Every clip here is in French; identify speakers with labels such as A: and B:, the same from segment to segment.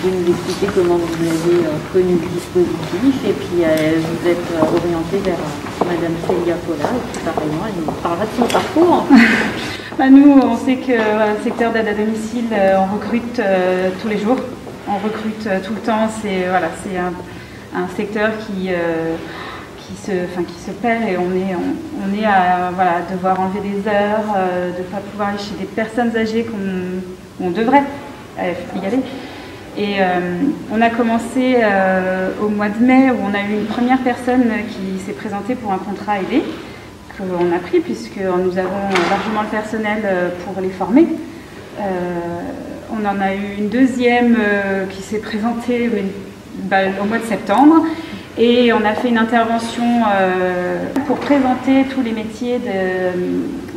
A: pouvez nous expliquer comment vous avez connu le dispositif et puis vous êtes orienté vers Madame Célia Paula, et puis pareillement, elle nous parlera de son parcours.
B: Nous, on sait que le secteur d'aide à domicile, on recrute tous les jours, on recrute tout le temps. C'est un secteur qui se perd et on est à devoir enlever des heures, de ne pas pouvoir aller chez des personnes âgées qu'on devrait y aller. Et on a commencé au mois de mai où on a eu une première personne qui s'est présentée pour un contrat aidé qu'on a pris puisque nous avons largement le personnel pour les former. On en a eu une deuxième qui s'est présentée au mois de septembre et on a fait une intervention pour présenter tous les métiers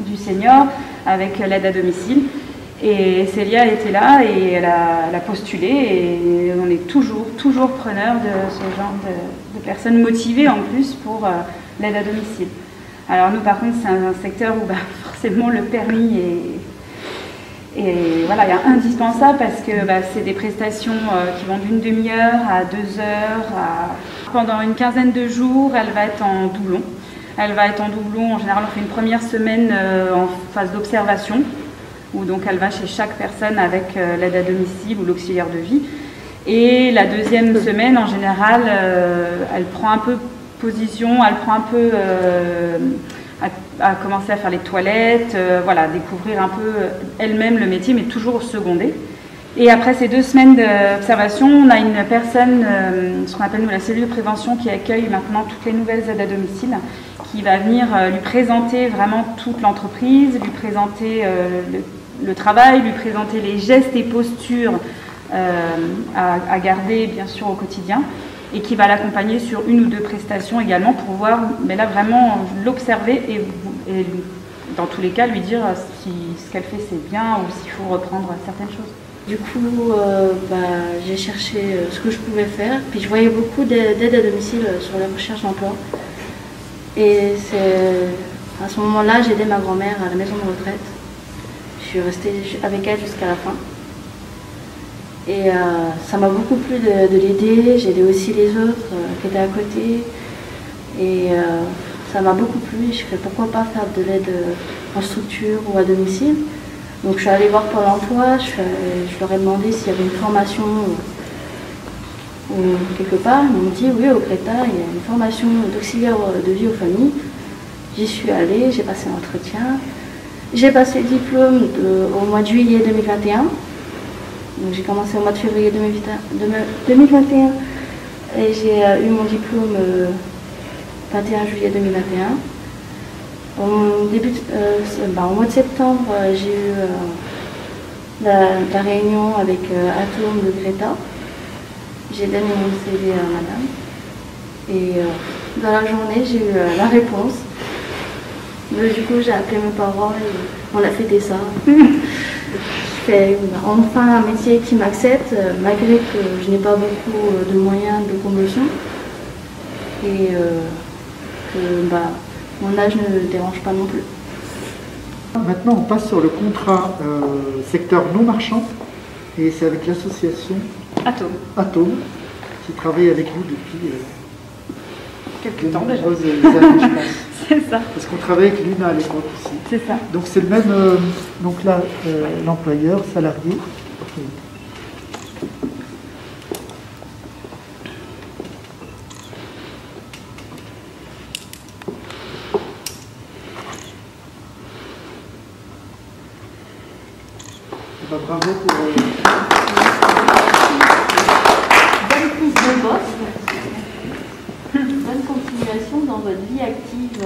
B: du senior avec l'aide à domicile. Et Célia était là et elle a postulé et on est toujours preneur de ce genre de personnes motivées en plus pour l'aide à domicile. Alors nous par contre c'est un secteur où forcément le permis est indispensable parce que c'est des prestations qui vont d'une demi-heure à 2 heures. Pendant une quinzaine de jours elle va être en doublon. En général on fait une première semaine en phase d'observation, où donc elle va chez chaque personne avec l'aide à domicile ou l'auxiliaire de vie. Et la deuxième semaine, en général, elle prend un peu position, elle prend un peu à commencer à faire les toilettes, découvrir un peu elle-même le métier, mais toujours secondé. Et après ces 2 semaines d'observation, on a une personne, ce qu'on appelle nous la cellule de prévention, qui accueille maintenant toutes les nouvelles aides à domicile, qui va venir lui présenter vraiment toute l'entreprise, lui présenter le travail, lui présenter les gestes et postures à garder bien sûr au quotidien et qui va l'accompagner sur 1 ou 2 prestations également pour voir, vraiment l'observer et dans tous les cas lui dire si ce qu'elle fait c'est bien ou s'il faut reprendre certaines choses.
C: Du coup, j'ai cherché ce que je pouvais faire, puis je voyais beaucoup d'aide à domicile sur la recherche d'emploi. Et à ce moment-là, j'ai aidé ma grand-mère à la maison de retraite. Je suis restée avec elle jusqu'à la fin. Et ça m'a beaucoup plu de l'aider. J'ai aidé aussi les autres qui étaient à côté. Et ça m'a beaucoup plu. Je fais pourquoi pas faire de l'aide en structure ou à domicile. Donc je suis allée voir Pôle emploi. Je leur ai demandé s'il y avait une formation ou quelque part. Ils m'ont dit oui, au Greta, il y a une formation d'auxiliaire de vie aux familles. J'y suis allée, j'ai passé l'entretien. J'ai passé le diplôme au mois de juillet 2021. Donc j'ai commencé au mois de février 2021 et j'ai eu mon diplôme 21 juillet 2021. Au mois de septembre, j'ai eu la réunion avec Atome de Greta. J'ai donné mon CV à madame. Et dans la journée, j'ai eu la réponse. Du coup, j'ai appelé mes parents et on a fêté ça. Je fais enfin un métier qui m'accepte, malgré que je n'ai pas beaucoup de moyens de locomotion. Et que mon âge ne dérange pas non plus.
D: Maintenant, on passe sur le contrat secteur non marchand. Et c'est avec l'association Atome, qui travaille avec vous depuis
B: quelques temps déjà.
D: Années, je pense.
B: C'est ça.
D: Parce qu'on travaille avec Luna à l'époque aussi.
B: C'est ça.
D: Donc c'est le même, donc là, l'employeur, salarié. Bravo pour...
C: Bonne prise de bosse. Bonne continuation dans votre vie active.